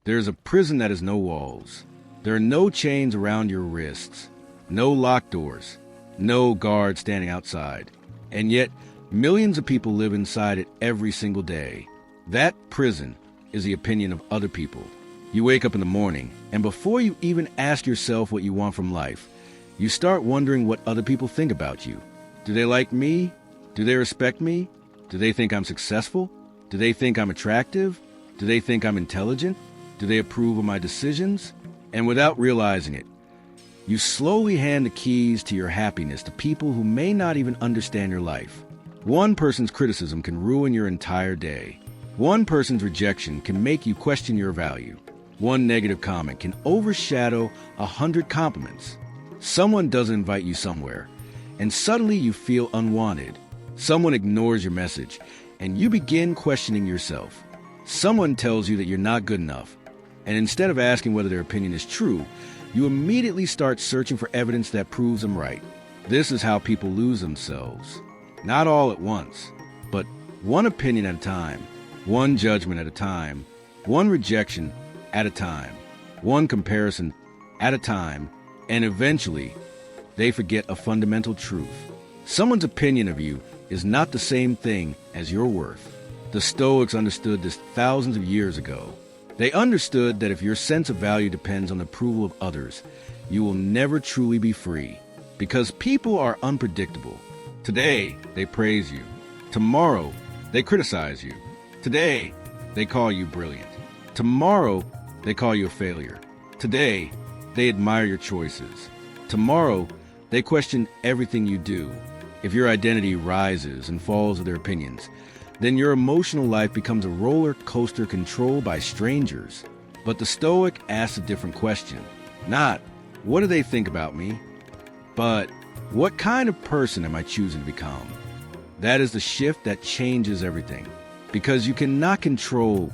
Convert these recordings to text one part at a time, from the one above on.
There is a prison that has no walls. There are no chains around your wrists, no locked doors, no guards standing outside. And yet, millions of people live inside it every single day. That prison is the opinion of other people. You wake up in the morning, and before you even ask yourself what you want from life, you start wondering what other people think about you. Do they like me? Do they respect me? Do they think I'm successful? Do they think I'm attractive? Do they think I'm intelligent? Do they approve of my decisions? And without realizing it, you slowly hand the keys to your happiness to people who may not even understand your life. One person's criticism can ruin your entire day. One person's rejection can make you question your value. One negative comment can overshadow 100 compliments. Someone doesn't invite you somewhere, and suddenly you feel unwanted. Someone ignores your message, and you begin questioning yourself. Someone tells you that you're not good enough, and instead of asking whether their opinion is true, you immediately start searching for evidence that proves them right. This is how people lose themselves. Not all at once, but one opinion at a time, one judgment at a time, one rejection at a time, one comparison at a time, and eventually, they forget a fundamental truth. Someone's opinion of you is not the same thing as your worth. The Stoics understood this thousands of years ago. They understood that if your sense of value depends on the approval of others, you will never truly be free. Because people are unpredictable. Today, they praise you. Tomorrow, they criticize you. Today, they call you brilliant. Tomorrow, they call you a failure. Today, they admire your choices. Tomorrow, they question everything you do. If your identity rises and falls with their opinions, then your emotional life becomes a roller coaster controlled by strangers. But the Stoic asks a different question. Not, what do they think about me? But, what kind of person am I choosing to become? That is the shift that changes everything. Because you cannot control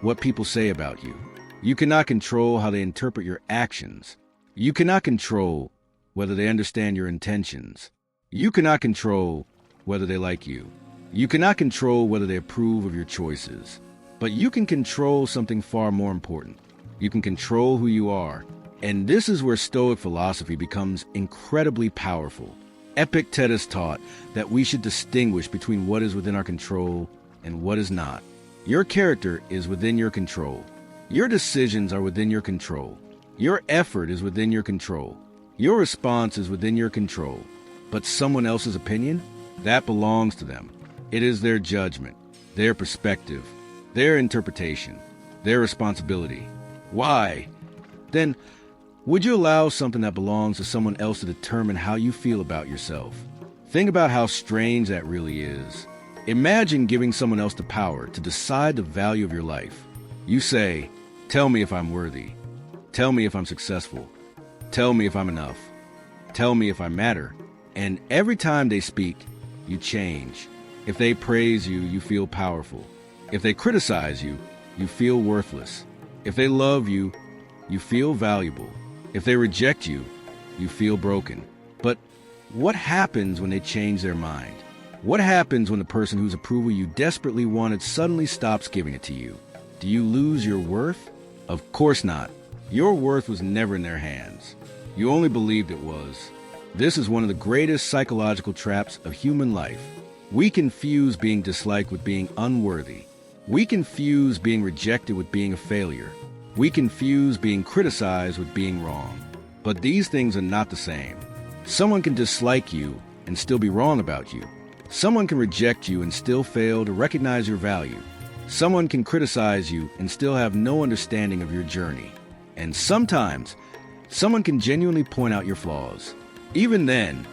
what people say about you. You cannot control how they interpret your actions. You cannot control whether they understand your intentions. You cannot control whether they like you. You cannot control whether they approve of your choices. But you can control something far more important. You can control who you are. And this is where Stoic philosophy becomes incredibly powerful. Epictetus taught that we should distinguish between what is within our control and what is not. Your character is within your control. Your decisions are within your control. Your effort is within your control. Your response is within your control. But someone else's opinion? That belongs to them. It is their judgment, their perspective, their interpretation, their responsibility. Why? Then, would you allow something that belongs to someone else to determine how you feel about yourself? Think about how strange that really is. Imagine giving someone else the power to decide the value of your life. You say, tell me if I'm worthy. Tell me if I'm successful. Tell me if I'm enough. Tell me if I matter. And every time they speak, you change. If they praise you, you feel powerful. If they criticize you, you feel worthless. If they love you, you feel valuable. If they reject you, you feel broken. But what happens when they change their mind? What happens when the person whose approval you desperately wanted suddenly stops giving it to you? Do you lose your worth? Of course not. Your worth was never in their hands. You only believed it was. This is one of the greatest psychological traps of human life. We confuse being disliked with being unworthy. We confuse being rejected with being a failure. We confuse being criticized with being wrong. But these things are not the same. Someone can dislike you and still be wrong about you. Someone can reject you and still fail to recognize your value. Someone can criticize you and still have no understanding of your journey. And sometimes, someone can genuinely point out your flaws. Even then,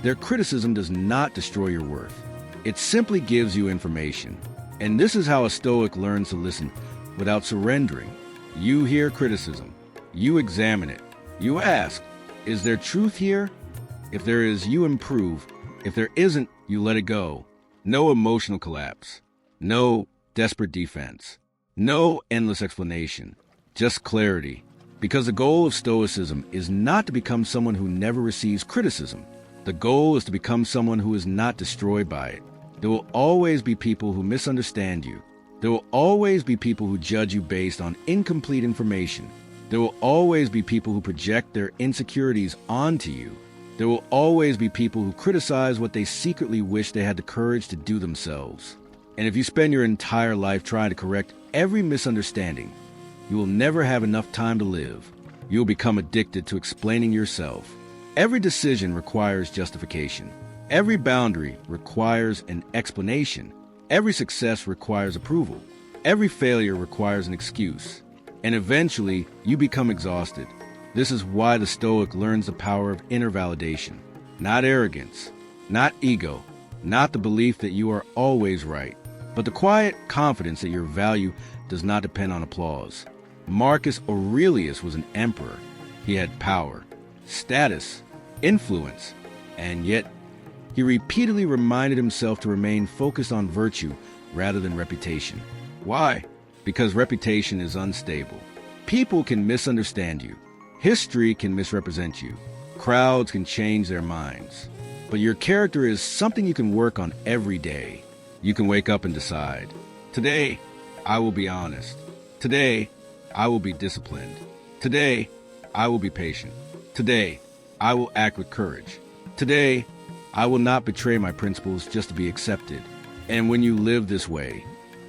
their criticism does not destroy your worth. It simply gives you information. And this is how a Stoic learns to listen without surrendering. You hear criticism. You examine it. You ask, is there truth here? If there is, you improve. If there isn't, you let it go. No emotional collapse. No desperate defense. No endless explanation. Just clarity. Because the goal of Stoicism is not to become someone who never receives criticism. The goal is to become someone who is not destroyed by it. There will always be people who misunderstand you. There will always be people who judge you based on incomplete information. There will always be people who project their insecurities onto you. There will always be people who criticize what they secretly wish they had the courage to do themselves. And if you spend your entire life trying to correct every misunderstanding, you will never have enough time to live. You will become addicted to explaining yourself. Every decision requires justification. Every boundary requires an explanation. Every success requires approval. Every failure requires an excuse. And eventually, you become exhausted. This is why the Stoic learns the power of inner validation. Not arrogance, not ego, not the belief that you are always right, but the quiet confidence that your value does not depend on applause. Marcus Aurelius was an emperor. He had power, status, influence, and yet he repeatedly reminded himself to remain focused on virtue rather than reputation. Why? Because reputation is unstable. People can misunderstand you. History can misrepresent you. Crowds can change their minds. But your character is something you can work on every day. You can wake up and decide, today, I will be honest. Today, I will be disciplined. Today, I will be patient. Today, I will act with courage. Today, I will not betray my principles just to be accepted. And when you live this way,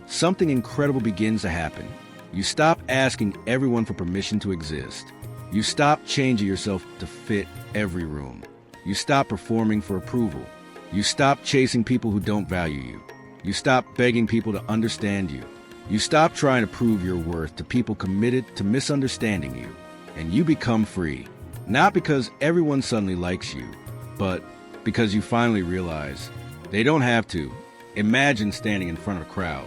something incredible begins to happen. You stop asking everyone for permission to exist. You stop changing yourself to fit every room. You stop performing for approval. You stop chasing people who don't value you. You stop begging people to understand you. You stop trying to prove your worth to people committed to misunderstanding you. And you become free. Not because everyone suddenly likes you, but because you finally realize they don't have to. Imagine standing in front of a crowd.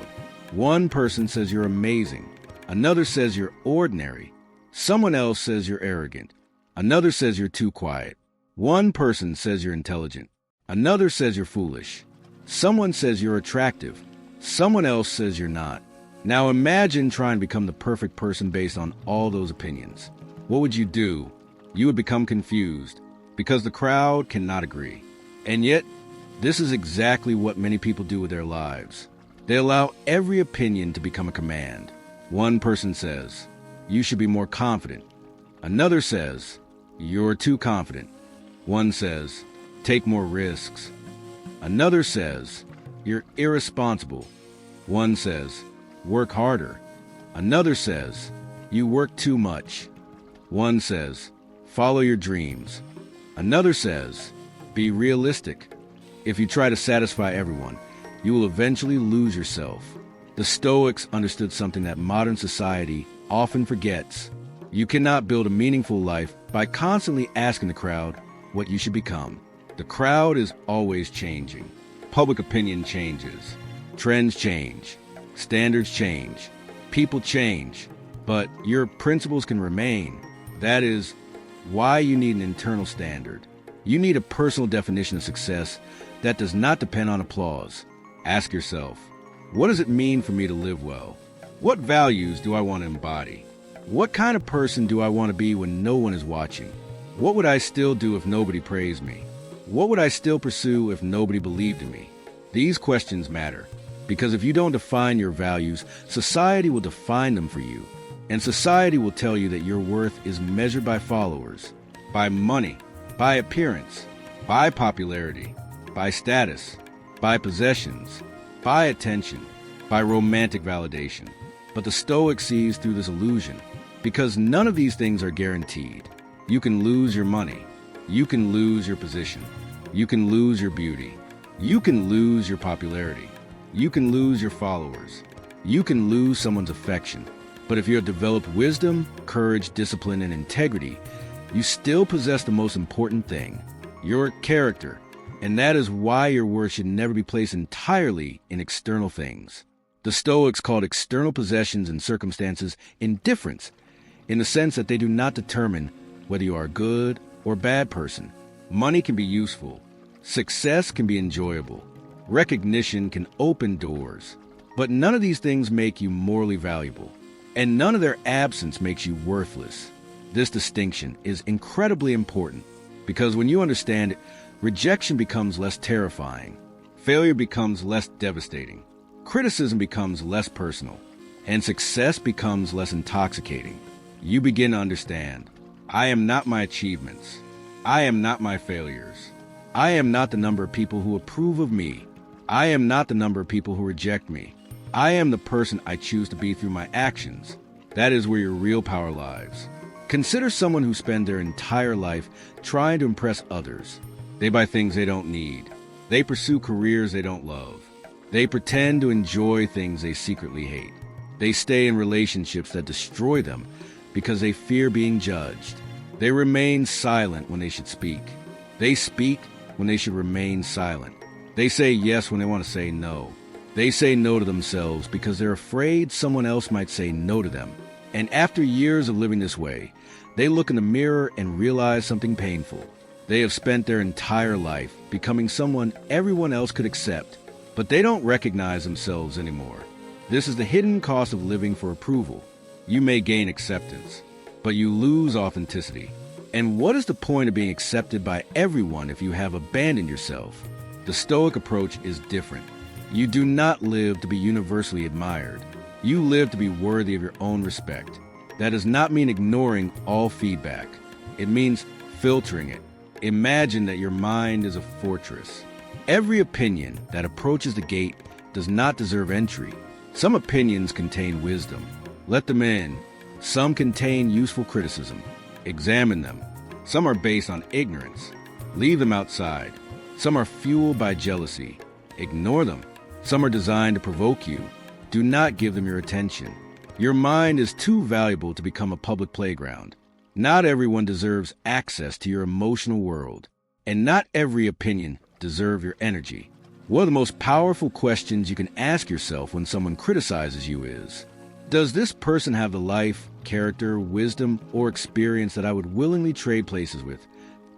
One person says you're amazing. Another says you're ordinary. Someone else says you're arrogant. Another says you're too quiet. One person says you're intelligent. Another says you're foolish. Someone says you're attractive. Someone else says you're not. Now imagine trying to become the perfect person based on all those opinions. What would you do? You would become confused because the crowd cannot agree. And yet, this is exactly what many people do with their lives. They allow every opinion to become a command. One person says, you should be more confident. Another says, you're too confident. One says, take more risks. Another says, you're irresponsible. One says, work harder. Another says, you work too much. One says, follow your dreams. Another says, be realistic. If you try to satisfy everyone, you will eventually lose yourself. The Stoics understood something that modern society often forgets. You cannot build a meaningful life by constantly asking the crowd what you should become. The crowd is always changing. Public opinion changes. Trends change. Standards change. People change. But your principles can remain. That is why you need an internal standard. You need a personal definition of success that does not depend on applause. Ask yourself, what does it mean for me to live well? What values do I want to embody? What kind of person do I want to be when no one is watching? What would I still do if nobody praised me? What would I still pursue if nobody believed in me? These questions matter, because if you don't define your values, society will define them for you. And society will tell you that your worth is measured by followers, by money, by appearance, by popularity, by status, by possessions, by attention, by romantic validation. But the Stoic sees through this illusion, because none of these things are guaranteed. You can lose your money. You can lose your position. You can lose your beauty. You can lose your popularity. You can lose your followers. You can lose someone's affection. But if you have developed wisdom, courage, discipline, and integrity, you still possess the most important thing, your character. And that is why your worth should never be placed entirely in external things. The Stoics called external possessions and circumstances indifference, in the sense that they do not determine whether you are a good or bad person. Money can be useful. Success can be enjoyable. Recognition can open doors. But none of these things make you morally valuable. And none of their absence makes you worthless. This distinction is incredibly important, because when you understand it, rejection becomes less terrifying. Failure becomes less devastating. criticism becomes less personal, and success becomes less intoxicating. You begin to understand, I am not my achievements. I am not my failures. I am not the number of people who approve of me. I am not the number of people who reject me. I am the person I choose to be through my actions. That is where your real power lies. Consider someone who spends their entire life trying to impress others. They buy things they don't need. They pursue careers they don't love. They pretend to enjoy things they secretly hate. They stay in relationships that destroy them because they fear being judged. They remain silent when they should speak. They speak when they should remain silent. They say yes when they want to say no. They say no to themselves because they're afraid someone else might say no to them. And after years of living this way, they look in the mirror and realize something painful. They have spent their entire life becoming someone everyone else could accept, but they don't recognize themselves anymore. This is the hidden cost of living for approval. You may gain acceptance, but you lose authenticity. And what is the point of being accepted by everyone if you have abandoned yourself? The Stoic approach is different. You do not live to be universally admired. You live to be worthy of your own respect. That does not mean ignoring all feedback. It means filtering it. Imagine that your mind is a fortress. Every opinion that approaches the gate does not deserve entry. Some opinions contain wisdom. Let them in. Some contain useful criticism. Examine them. Some are based on ignorance. Leave them outside. Some are fueled by jealousy. Ignore them. Some are designed to provoke you. Do not give them your attention. Your mind is too valuable to become a public playground. Not everyone deserves access to your emotional world, and not every opinion deserves your energy. One of the most powerful questions you can ask yourself when someone criticizes you is, does this person have the life, character, wisdom, or experience that I would willingly trade places with?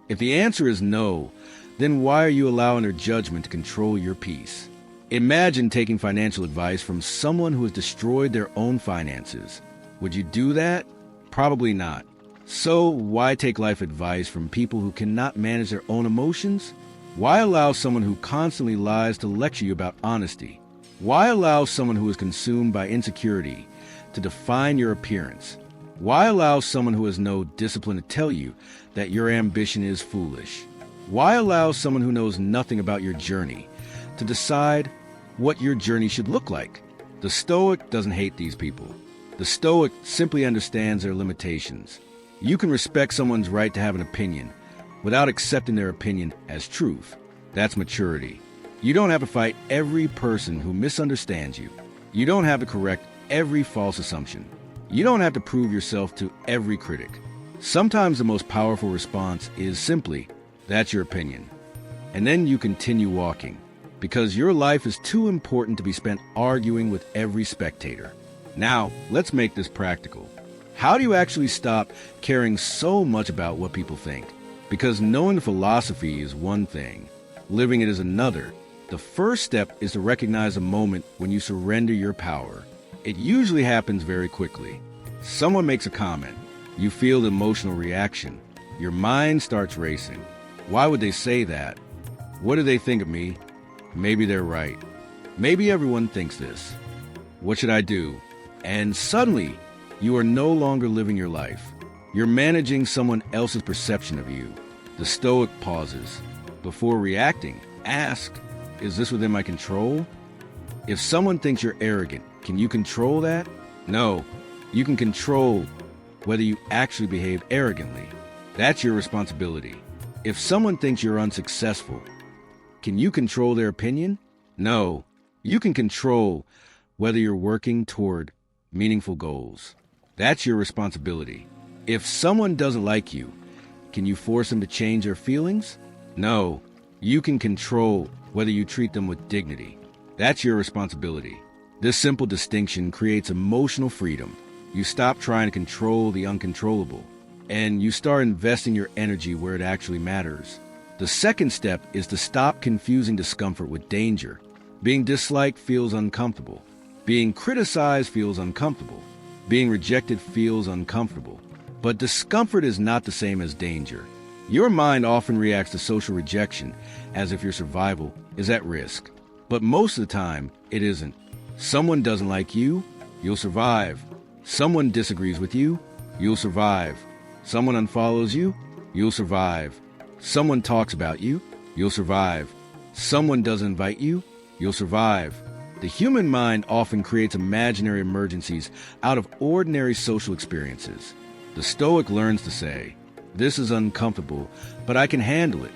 If the answer is no, then why are you allowing their judgment to control your peace? Imagine taking financial advice from someone who has destroyed their own finances. Would you do that? Probably not. So why take life advice from people who cannot manage their own emotions? Why allow someone who constantly lies to lecture you about honesty? Why allow someone who is consumed by insecurity to define your appearance? Why allow someone who has no discipline to tell you that your ambition is foolish? Why allow someone who knows nothing about your journey to decide what your journey should look like? The Stoic doesn't hate these people. The Stoic simply understands their limitations. You can respect someone's right to have an opinion without accepting their opinion as truth. That's maturity. You don't have to fight every person who misunderstands you. You don't have to correct every false assumption. You don't have to prove yourself to every critic. Sometimes the most powerful response is simply, that's your opinion. And then you continue walking, because your life is too important to be spent arguing with every spectator. Now, let's make this practical. How do you actually stop caring so much about what people think? Because knowing the philosophy is one thing, living it is another. The first step is to recognize a moment when you surrender your power. It usually happens very quickly. Someone makes a comment. You feel the emotional reaction. Your mind starts racing. Why would they say that? What do they think of me? Maybe they're right. Maybe everyone thinks this. What should I do? And suddenly, you are no longer living your life. You're managing someone else's perception of you. The Stoic pauses. Before reacting, ask, is this within my control? If someone thinks you're arrogant, can you control that? No. You can control whether you actually behave arrogantly. That's your responsibility. If someone thinks you're unsuccessful, can you control their opinion? No. You can control whether you're working toward meaningful goals. That's your responsibility. If someone doesn't like you, can you force them to change their feelings? No. You can control whether you treat them with dignity. That's your responsibility. This simple distinction creates emotional freedom. You stop trying to control the uncontrollable, and you start investing your energy where it actually matters. The second step is to stop confusing discomfort with danger. Being disliked feels uncomfortable. Being criticized feels uncomfortable. Being rejected feels uncomfortable. But discomfort is not the same as danger. Your mind often reacts to social rejection as if your survival is at risk. But most of the time, it isn't. Someone doesn't like you, you'll survive. Someone disagrees with you, you'll survive. Someone unfollows you, you'll survive. Someone talks about you, you'll survive. Someone doesn't invite you, you'll survive. The human mind often creates imaginary emergencies out of ordinary social experiences. The Stoic learns to say, "This is uncomfortable, but I can handle it."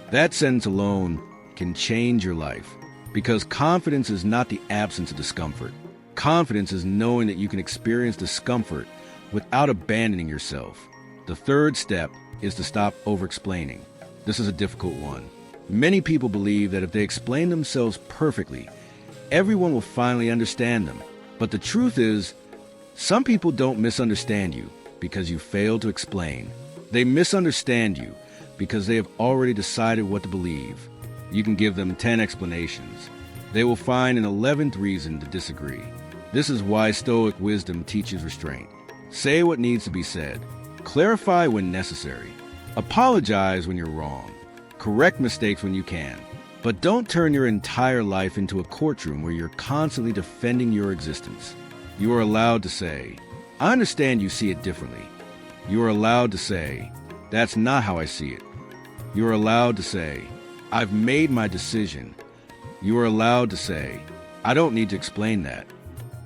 That sentence alone can change your life, because confidence is not the absence of discomfort. Confidence is knowing that you can experience discomfort without abandoning yourself. The third step is to stop over-explaining. This is a difficult one. Many people believe that if they explain themselves perfectly, everyone will finally understand them. But the truth is, some people don't misunderstand you because you failed to explain. They misunderstand you because they have already decided what to believe. You can give them 10 explanations. They will find an 11th reason to disagree. This is why Stoic wisdom teaches restraint. Say what needs to be said. Clarify when necessary. Apologize when you're wrong. Correct mistakes when you can. But don't turn your entire life into a courtroom where you're constantly defending your existence. You are allowed to say, "I understand you see it differently." You are allowed to say, "That's not how I see it." You are allowed to say, "I've made my decision." You are allowed to say, "I don't need to explain that."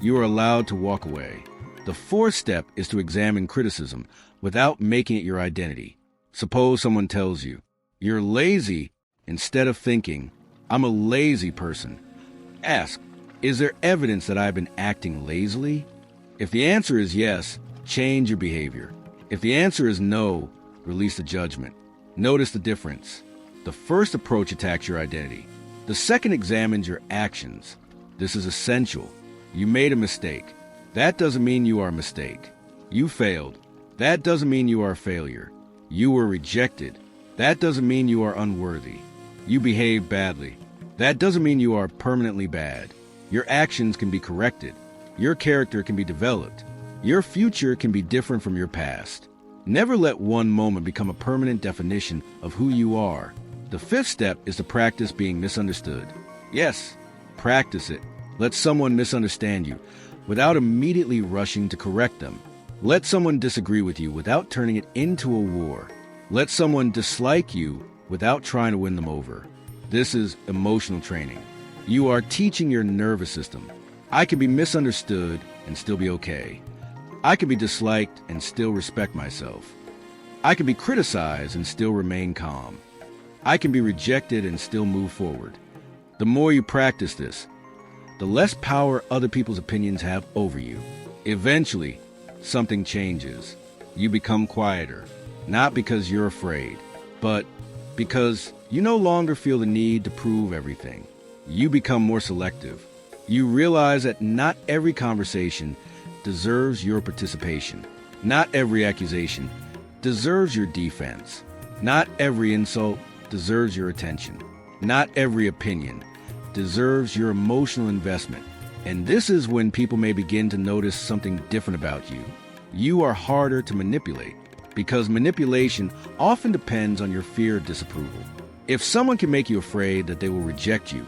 You are allowed to walk away. The fourth step is to examine criticism without making it your identity. Suppose someone tells you, "You're lazy," instead of thinking, "I'm a lazy person." Ask, "Is there evidence that I've been acting lazily?" If the answer is yes, change your behavior. If the answer is no, release the judgment. Notice the difference. The first approach attacks your identity. The second examines your actions. This is essential. You made a mistake. That doesn't mean you are a mistake. You failed. That doesn't mean you are a failure. You were rejected. That doesn't mean you are unworthy. You behaved badly. That doesn't mean you are permanently bad. Your actions can be corrected. Your character can be developed. Your future can be different from your past. Never let one moment become a permanent definition of who you are. The fifth step is to practice being misunderstood. Yes, practice it. Let someone misunderstand you without immediately rushing to correct them. Let someone disagree with you without turning it into a war. Let someone dislike you without trying to win them over. This is emotional training. You are teaching your nervous system. I can be misunderstood and still be okay. I can be disliked and still respect myself. I can be criticized and still remain calm. I can be rejected and still move forward. The more you practice this, the less power other people's opinions have over you. Eventually, something changes. You become quieter, not because you're afraid, but because you no longer feel the need to prove everything. You become more selective. You realize that not every conversation deserves your participation. Not every accusation deserves your defense. Not every insult deserves your attention. Not every opinion deserves your emotional investment. And this is when people may begin to notice something different about you. You are harder to manipulate because manipulation often depends on your fear of disapproval. If someone can make you afraid that they will reject you,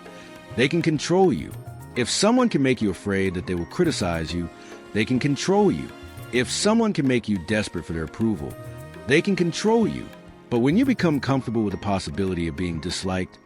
they can control you. If someone can make you afraid that they will criticize you, they can control you. If someone can make you desperate for their approval, they can control you. But when you become comfortable with the possibility of being disliked,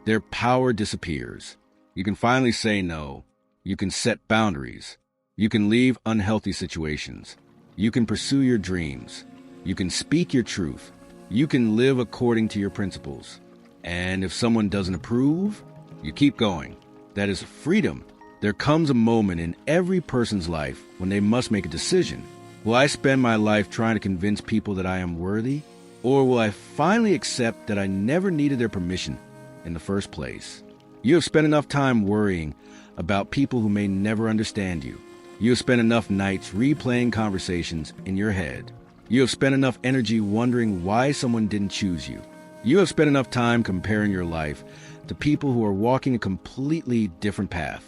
their power disappears. You can finally say no. You can set boundaries. You can leave unhealthy situations. You can pursue your dreams. You can speak your truth. You can live according to your principles. And if someone doesn't approve, you keep going. That is freedom. There comes a moment in every person's life when they must make a decision. Will I spend my life trying to convince people that I am worthy? Or will I finally accept that I never needed their permission in the first place? You have spent enough time worrying about people who may never understand you. You have spent enough nights replaying conversations in your head. You have spent enough energy wondering why someone didn't choose you. You have spent enough time comparing your life to people who are walking a completely different path.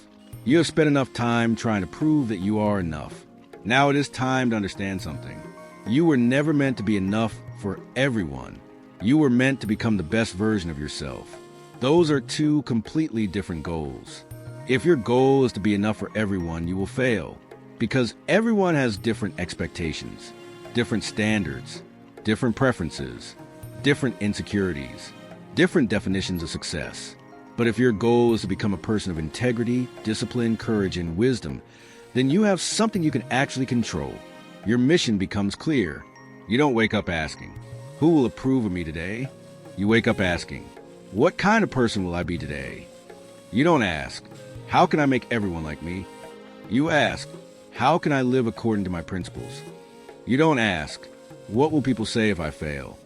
You have spent enough time trying to prove that you are enough. Now it is time to understand something. You were never meant to be enough for everyone. You were meant to become the best version of yourself. Those are two completely different goals. If your goal is to be enough for everyone, you will fail, because everyone has different expectations, different standards, different preferences, different insecurities, different definitions of success. But if your goal is to become a person of integrity, discipline, courage, and wisdom, then you have something you can actually control. Your mission becomes clear. You don't wake up asking, "Who will approve of me today?" You wake up asking, "What kind of person will I be today?" You don't ask, "How can I make everyone like me?" You ask, "How can I live according to my principles?" You don't ask, "What will people say if I fail?"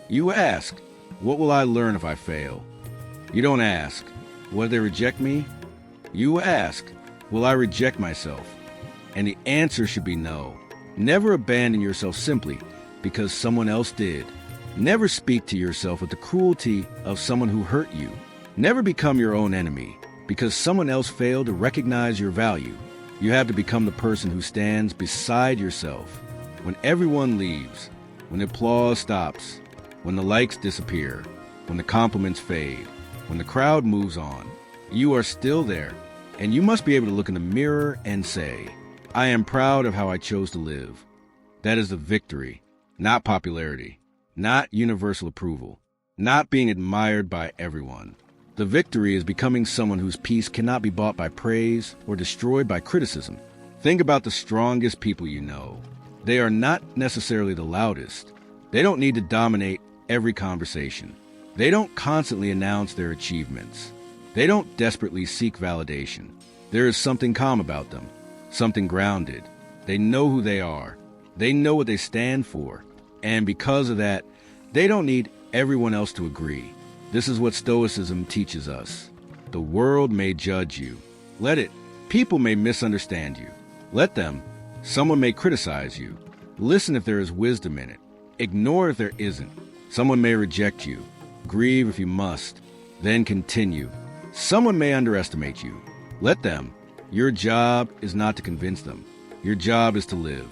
You ask, "What will I learn if I fail?" You don't ask, "Will they reject me?" You ask, "Will I reject myself?" And the answer should be no. Never abandon yourself simply because someone else did. Never speak to yourself with the cruelty of someone who hurt you. Never become your own enemy because someone else failed to recognize your value. You have to become the person who stands beside yourself when everyone leaves, when the applause stops, when the likes disappear, when the compliments fade, when the crowd moves on. You are still there, and you must be able to look in the mirror and say, "I am proud of how I chose to live." That is the victory, not popularity, not universal approval, not being admired by everyone. The victory is becoming someone whose peace cannot be bought by praise or destroyed by criticism. Think about the strongest people you know. They are not necessarily the loudest. They don't need to dominate every conversation. They don't constantly announce their achievements. They don't desperately seek validation. There is something calm about them, something grounded. They know who they are. They know what they stand for. And because of that, they don't need everyone else to agree. This is what Stoicism teaches us. The world may judge you. Let it. People may misunderstand you. Let them. Someone may criticize you. Listen if there is wisdom in it. Ignore if there isn't. Someone may reject you. Grieve if you must. Then continue. Someone may underestimate you. Let them. Your job is not to convince them. Your job is to live.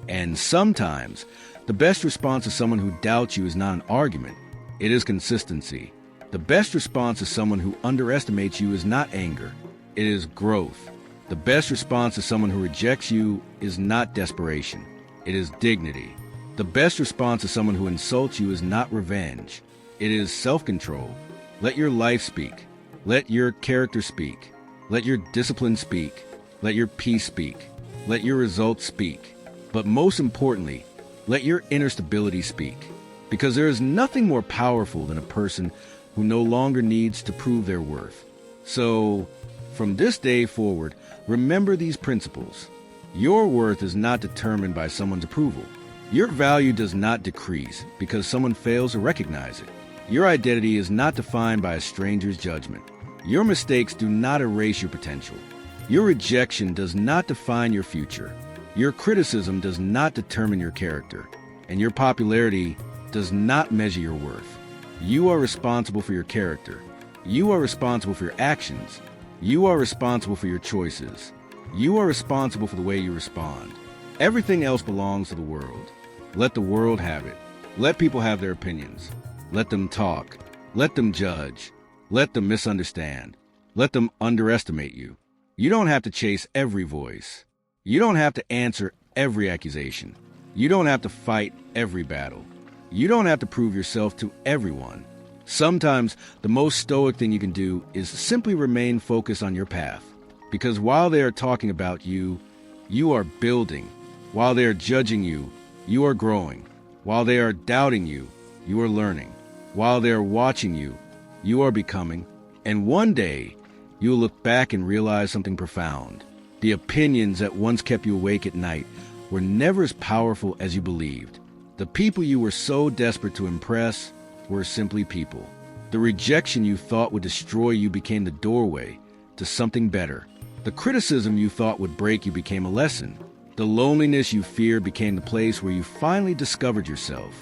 And sometimes, the best response to someone who doubts you is not an argument. It is consistency. The best response to someone who underestimates you is not anger. It is growth. The best response to someone who rejects you is not desperation. It is dignity. The best response to someone who insults you is not revenge. It is self-control. Let your life speak. Let your character speak. Let your discipline speak. Let your peace speak. Let your results speak. But most importantly, let your inner stability speak. Because there is nothing more powerful than a person who no longer needs to prove their worth. So, from this day forward, remember these principles. Your worth is not determined by someone's approval. Your value does not decrease because someone fails to recognize it. Your identity is not defined by a stranger's judgment. Your mistakes do not erase your potential. Your rejection does not define your future. Your criticism does not determine your character. And your popularity does not measure your worth. You are responsible for your character. You are responsible for your actions. You are responsible for your choices. You are responsible for the way you respond. Everything else belongs to the world. Let the world have it. Let people have their opinions. Let them talk. Let them judge. Let them misunderstand. Let them underestimate you. You don't have to chase every voice. You don't have to answer every accusation. You don't have to fight every battle. You don't have to prove yourself to everyone. Sometimes the most stoic thing you can do is simply remain focused on your path. Because while they are talking about you, you are building. While they are judging you, you are growing. While they are doubting you, you are learning. While they are watching you, you are becoming. And one day, you will look back and realize something profound. The opinions that once kept you awake at night were never as powerful as you believed. The people you were so desperate to impress were simply people. The rejection you thought would destroy you became the doorway to something better. The criticism you thought would break you became a lesson. The loneliness you feared became the place where you finally discovered yourself.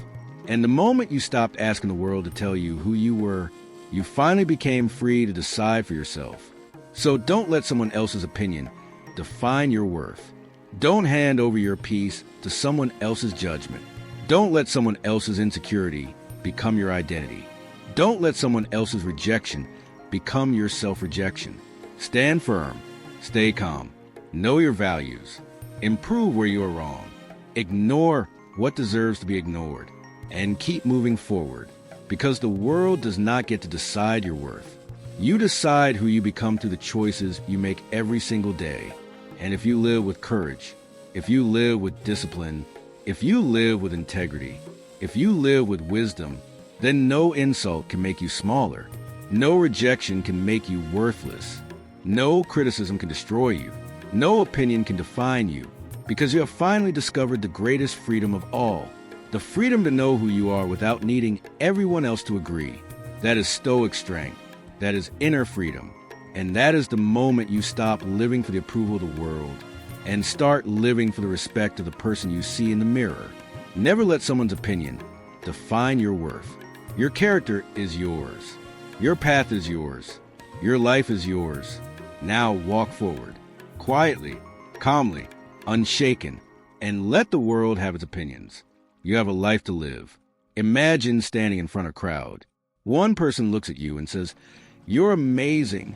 And the moment you stopped asking the world to tell you who you were, you finally became free to decide for yourself. So don't let someone else's opinion define your worth. Don't hand over your peace to someone else's judgment. Don't let someone else's insecurity become your identity. Don't let someone else's rejection become your self-rejection. Stand firm. Stay calm. Know your values. Improve where you are wrong. Ignore what deserves to be ignored. And keep moving forward. Because the world does not get to decide your worth. You decide who you become through the choices you make every single day. And if you live with courage, if you live with discipline, if you live with integrity, if you live with wisdom, then no insult can make you smaller. No rejection can make you worthless. No criticism can destroy you. No opinion can define you, because you have finally discovered the greatest freedom of all, the freedom to know who you are without needing everyone else to agree. That is Stoic strength. That is inner freedom. And that is the moment you stop living for the approval of the world and start living for the respect of the person you see in the mirror. Never let someone's opinion define your worth. Your character is yours. Your path is yours. Your life is yours. Now walk forward, quietly, calmly, unshaken, and let the world have its opinions. You have a life to live. Imagine standing in front of a crowd. One person looks at you and says, "You're amazing."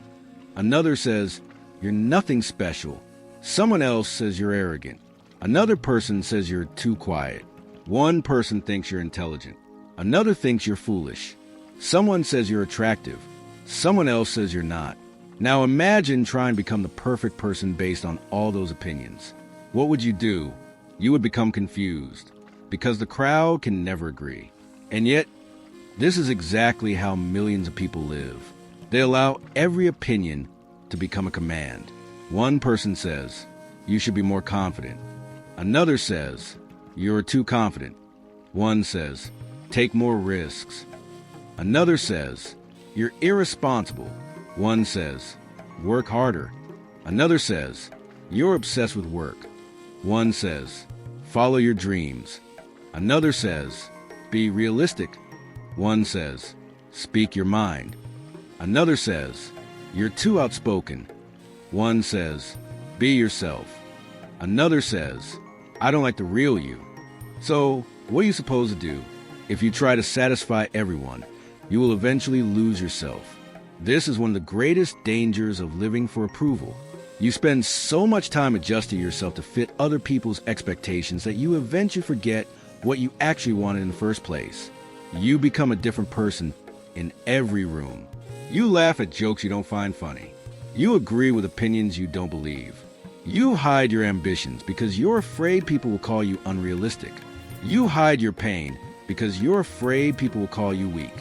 Another says, "You're nothing special." Someone else says you're arrogant. Another person says you're too quiet. One person thinks you're intelligent. Another thinks you're foolish. Someone says you're attractive. Someone else says you're not. Now imagine trying to become the perfect person based on all those opinions. What would you do? You would become confused, because the crowd can never agree. And yet, this is exactly how millions of people live. They allow every opinion to become a command. One person says, "You should be more confident." Another says, "You're too confident." One says, "Take more risks." Another says, "You're irresponsible." One says, "Work harder." Another says, "You're obsessed with work." One says, "Follow your dreams." Another says, "Be realistic." One says, "Speak your mind." Another says, "You're too outspoken." One says, "Be yourself." Another says, "I don't like the real you." So, what are you supposed to do? If you try to satisfy everyone, you will eventually lose yourself. This is one of the greatest dangers of living for approval. You spend so much time adjusting yourself to fit other people's expectations that you eventually forget what you actually wanted in the first place. You become a different person in every room. You laugh at jokes you don't find funny. You agree with opinions you don't believe. You hide your ambitions because you're afraid people will call you unrealistic. You hide your pain because you're afraid people will call you weak.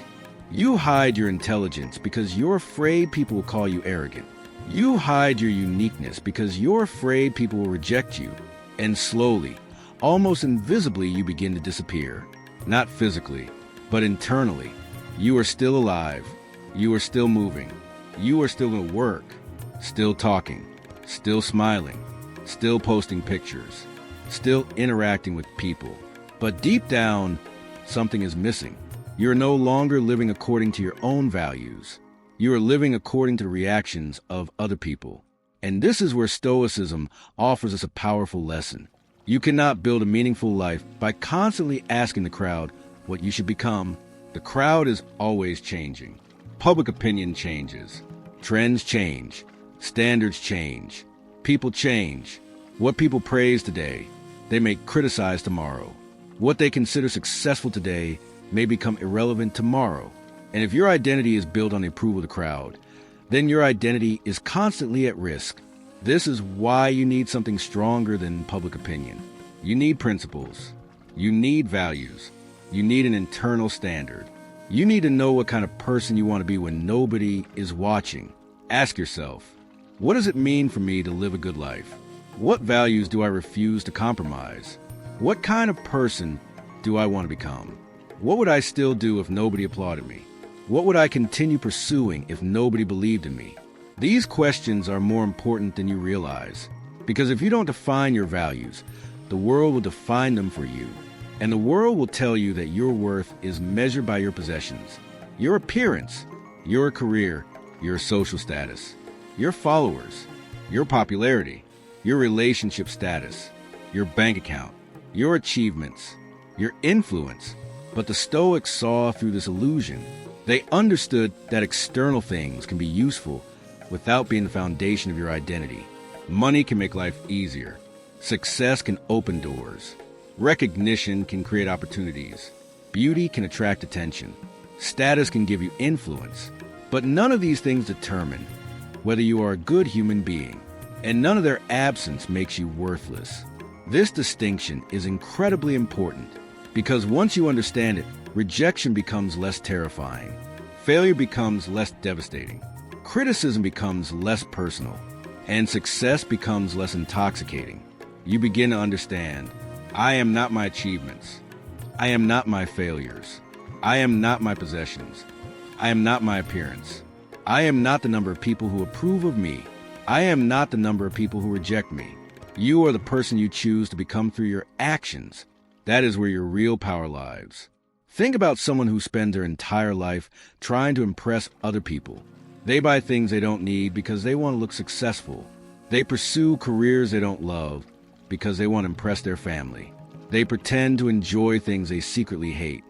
You hide your intelligence because you're afraid people will call you arrogant. You hide your uniqueness because you're afraid people will reject you. And slowly, almost invisibly, you begin to disappear. Not physically, but internally. You are still alive. You are still moving. You are still at work, still talking, still smiling, still posting pictures, still interacting with people. But deep down, something is missing. You're no longer living according to your own values. You are living according to the reactions of other people. And this is where Stoicism offers us a powerful lesson. You cannot build a meaningful life by constantly asking the crowd what you should become. The crowd is always changing. Public opinion changes. Trends change. Standards change. People change. What people praise today, they may criticize tomorrow. What they consider successful today may become irrelevant tomorrow. And if your identity is built on the approval of the crowd, then your identity is constantly at risk. This is why you need something stronger than public opinion. You need principles. You need values. You need an internal standard. You need to know what kind of person you want to be when nobody is watching. Ask yourself, what does it mean for me to live a good life? What values do I refuse to compromise? What kind of person do I want to become? What would I still do if nobody applauded me? What would I continue pursuing if nobody believed in me? These questions are more important than you realize, because if you don't define your values, the world will define them for you. And the world will tell you that your worth is measured by your possessions, your appearance, your career, your social status, your followers, your popularity, your relationship status, your bank account, your achievements, your influence. But the Stoics saw through this illusion. They understood that external things can be useful without being the foundation of your identity. Money can make life easier. Success can open doors. Recognition can create opportunities. Beauty can attract attention. Status can give you influence. But none of these things determine whether you are a good human being, and none of their absence makes you worthless. This distinction is incredibly important because once you understand it, rejection becomes less terrifying. Failure becomes less devastating. Criticism becomes less personal. And success becomes less intoxicating. You begin to understand, I am not my achievements. I am not my failures. I am not my possessions. I am not my appearance. I am not the number of people who approve of me. I am not the number of people who reject me. You are the person you choose to become through your actions. That is where your real power lies. Think about someone who spends their entire life trying to impress other people. They buy things they don't need because they want to look successful. They pursue careers they don't love because they want to impress their family. They pretend to enjoy things they secretly hate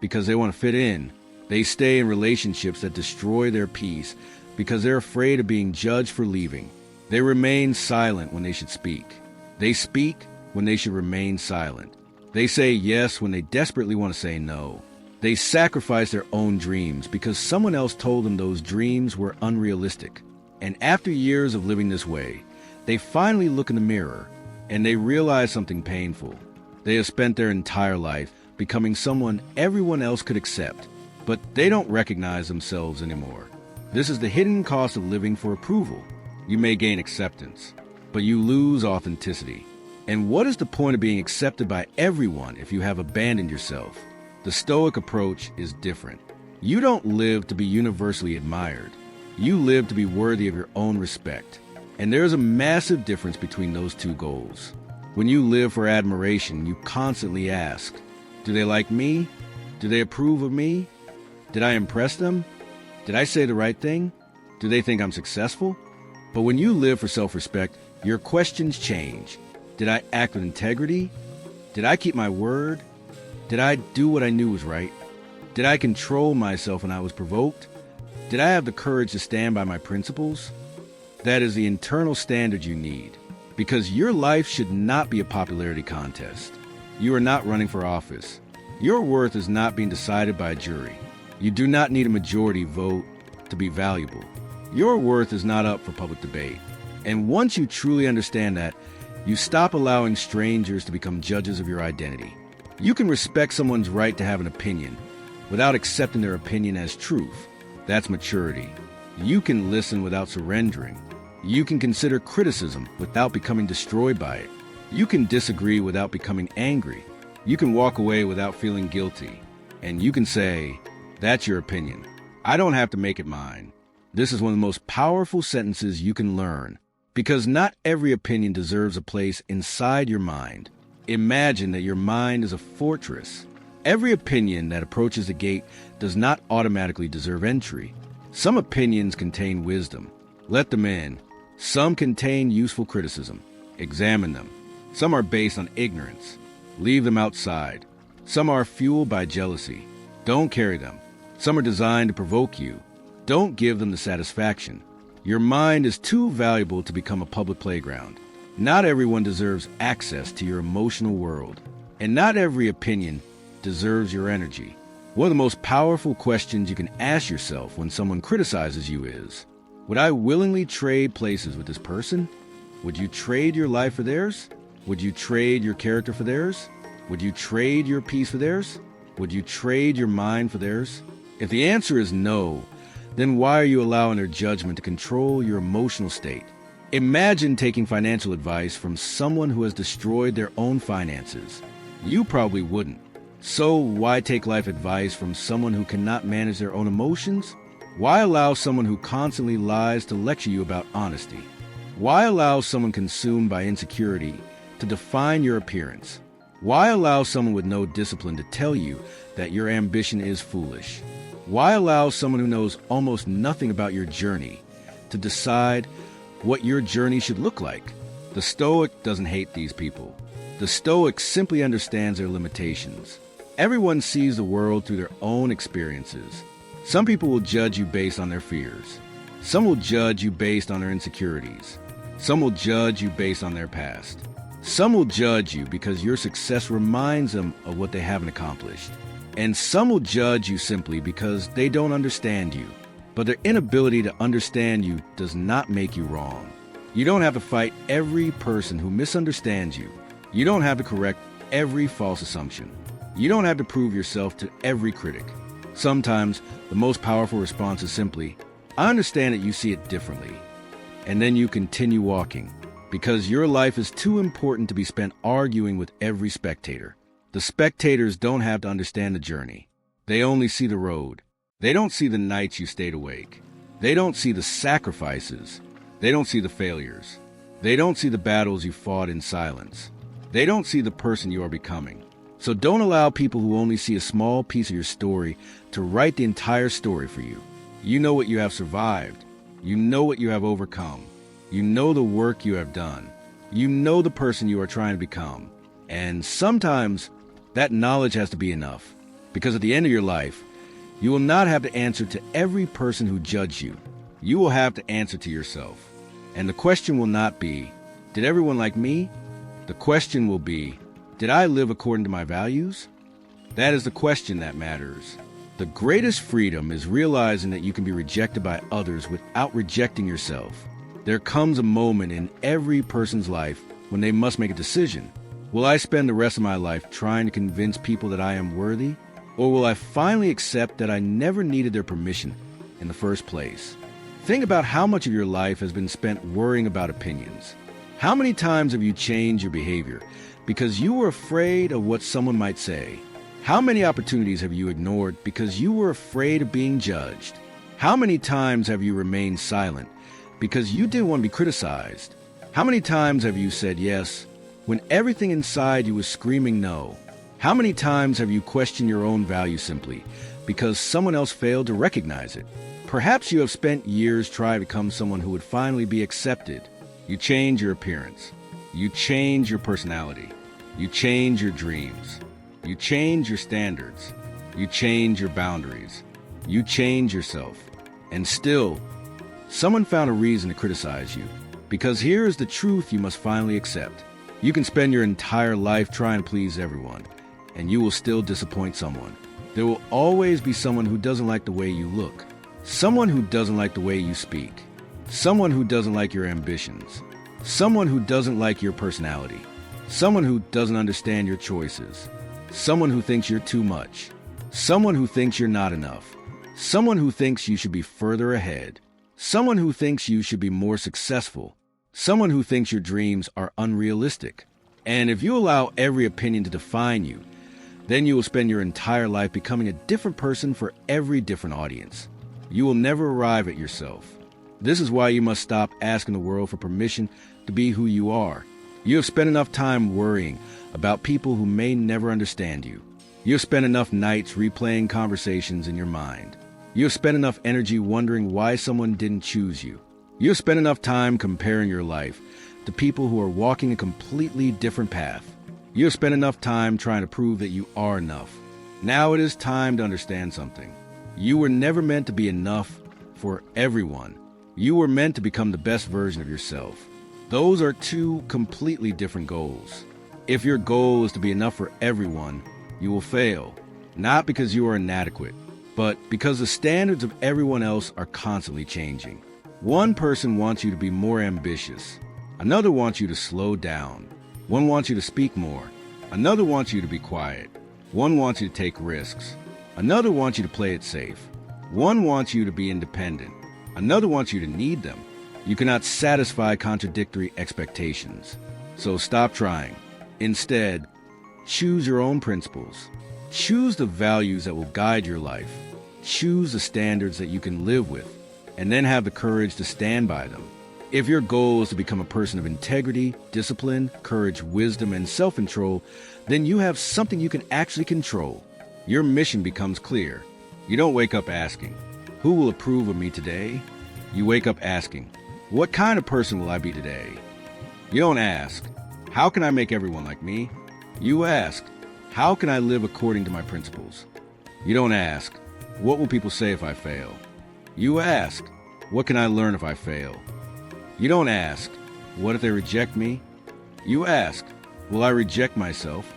because they want to fit in. They stay in relationships that destroy their peace because they're afraid of being judged for leaving. They remain silent when they should speak. They speak when they should remain silent. They say yes when they desperately want to say no. They sacrifice their own dreams because someone else told them those dreams were unrealistic. And after years of living this way, they finally look in the mirror and they realize something painful. They have spent their entire life becoming someone everyone else could accept, but they don't recognize themselves anymore. This is the hidden cost of living for approval. You may gain acceptance, but you lose authenticity. And what is the point of being accepted by everyone if you have abandoned yourself? The Stoic approach is different. You don't live to be universally admired. You live to be worthy of your own respect. And there is a massive difference between those two goals. When you live for admiration, you constantly ask, do they like me? Do they approve of me? Did I impress them? Did I say the right thing? Do they think I'm successful? But when you live for self-respect, your questions change. Did I act with integrity? Did I keep my word? Did I do what I knew was right? Did I control myself when I was provoked? Did I have the courage to stand by my principles? That is the internal standard you need, because your life should not be a popularity contest. You are not running for office. Your worth is not being decided by a jury. You do not need a majority vote to be valuable. Your worth is not up for public debate. And once you truly understand that, you stop allowing strangers to become judges of your identity. You can respect someone's right to have an opinion without accepting their opinion as truth. That's maturity. You can listen without surrendering. You can consider criticism without becoming destroyed by it. You can disagree without becoming angry. You can walk away without feeling guilty. And you can say, that's your opinion. I don't have to make it mine. This is one of the most powerful sentences you can learn, because not every opinion deserves a place inside your mind. Imagine that your mind is a fortress. Every opinion that approaches the gate does not automatically deserve entry. Some opinions contain wisdom. Let them in. Some contain useful criticism. Examine them. Some are based on ignorance. Leave them outside. Some are fueled by jealousy. Don't carry them. Some are designed to provoke you. Don't give them the satisfaction. Your mind is too valuable to become a public playground. Not everyone deserves access to your emotional world, and not every opinion deserves your energy. One of the most powerful questions you can ask yourself when someone criticizes you is, would I willingly trade places with this person? Would you trade your life for theirs? Would you trade your character for theirs? Would you trade your peace for theirs? Would you trade your mind for theirs? If the answer is no, then why are you allowing their judgment to control your emotional state? Imagine taking financial advice from someone who has destroyed their own finances. You probably wouldn't. So why take life advice from someone who cannot manage their own emotions? Why allow someone who constantly lies to lecture you about honesty? Why allow someone consumed by insecurity to define your appearance? Why allow someone with no discipline to tell you that your ambition is foolish? Why allow someone who knows almost nothing about your journey to decide what your journey should look like? The Stoic doesn't hate these people. The Stoic simply understands their limitations. Everyone sees the world through their own experiences. Some people will judge you based on their fears. Some will judge you based on their insecurities. Some will judge you based on their past. Some will judge you because your success reminds them of what they haven't accomplished. And some will judge you simply because they don't understand you. But their inability to understand you does not make you wrong. You don't have to fight every person who misunderstands you. You don't have to correct every false assumption. You don't have to prove yourself to every critic. Sometimes the most powerful response is simply, I understand that you see it differently. And then you continue walking, because your life is too important to be spent arguing with every spectator. The spectators don't have to understand the journey. They only see the road. They don't see the nights you stayed awake. They don't see the sacrifices. They don't see the failures. They don't see the battles you fought in silence. They don't see the person you are becoming. So don't allow people who only see a small piece of your story to write the entire story for you. You know what you have survived. You know what you have overcome. You know the work you have done. You know the person you are trying to become. And sometimes that knowledge has to be enough, because at the end of your life, you will not have to answer to every person who judged you. You will have to answer to yourself. And the question will not be, did everyone like me? The question will be, did I live according to my values? That is the question that matters. The greatest freedom is realizing that you can be rejected by others without rejecting yourself. There comes a moment in every person's life when they must make a decision. Will I spend the rest of my life trying to convince people that I am worthy? Or will I finally accept that I never needed their permission in the first place? Think about how much of your life has been spent worrying about opinions. How many times have you changed your behavior because you were afraid of what someone might say? How many opportunities have you ignored because you were afraid of being judged? How many times have you remained silent because you didn't want to be criticized? How many times have you said yes when everything inside you was screaming no? How many times have you questioned your own value simply because someone else failed to recognize it? Perhaps you have spent years trying to become someone who would finally be accepted. You change your appearance. You change your personality. You change your dreams. You change your standards. You change your boundaries. You change yourself. And still, someone found a reason to criticize you. Because here is the truth you must finally accept. You can spend your entire life trying to please everyone, and you will still disappoint someone. There will always be someone who doesn't like the way you look. Someone who doesn't like the way you speak. Someone who doesn't like your ambitions. Someone who doesn't like your personality. Someone who doesn't understand your choices. Someone who thinks you're too much. Someone who thinks you're not enough. Someone who thinks you should be further ahead. Someone who thinks you should be more successful. Someone who thinks your dreams are unrealistic. And if you allow every opinion to define you, then you will spend your entire life becoming a different person for every different audience. You will never arrive at yourself. This is why you must stop asking the world for permission to be who you are. You have spent enough time worrying about people who may never understand you. You have spent enough nights replaying conversations in your mind. You have spent enough energy wondering why someone didn't choose you. You have spent enough time comparing your life to people who are walking a completely different path. You have spent enough time trying to prove that you are enough. Now it is time to understand something. You were never meant to be enough for everyone. You were meant to become the best version of yourself. Those are two completely different goals. If your goal is to be enough for everyone, you will fail. Not because you are inadequate, but because the standards of everyone else are constantly changing. One person wants you to be more ambitious. Another wants you to slow down. One wants you to speak more. Another wants you to be quiet. One wants you to take risks. Another wants you to play it safe. One wants you to be independent. Another wants you to need them. You cannot satisfy contradictory expectations. So stop trying. Instead, choose your own principles. Choose the values that will guide your life. Choose the standards that you can live with, and then have the courage to stand by them. If your goal is to become a person of integrity, discipline, courage, wisdom, and self-control, then you have something you can actually control. Your mission becomes clear. You don't wake up asking, who will approve of me today? You wake up asking, what kind of person will I be today? You don't ask, how can I make everyone like me? You ask, how can I live according to my principles? You don't ask, what will people say if I fail? You ask, what can I learn if I fail? You don't ask, What if they reject me? You ask, will I reject myself?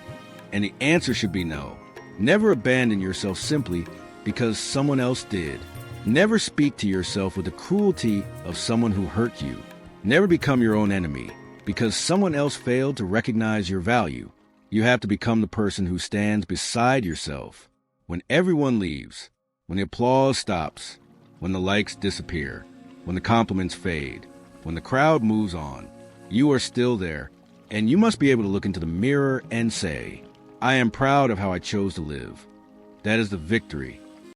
And the answer should be no. Never abandon yourself simply because someone else did. Never speak to yourself with the cruelty of someone who hurt you. Never become your own enemy because someone else failed to recognize your value. You have to become the person who stands beside yourself when everyone leaves, when the applause stops, when the likes disappear, when the compliments fade, when the crowd moves on. You are still there, and you must be able to look into the mirror and say, I am proud of how I chose to live. That is the victory.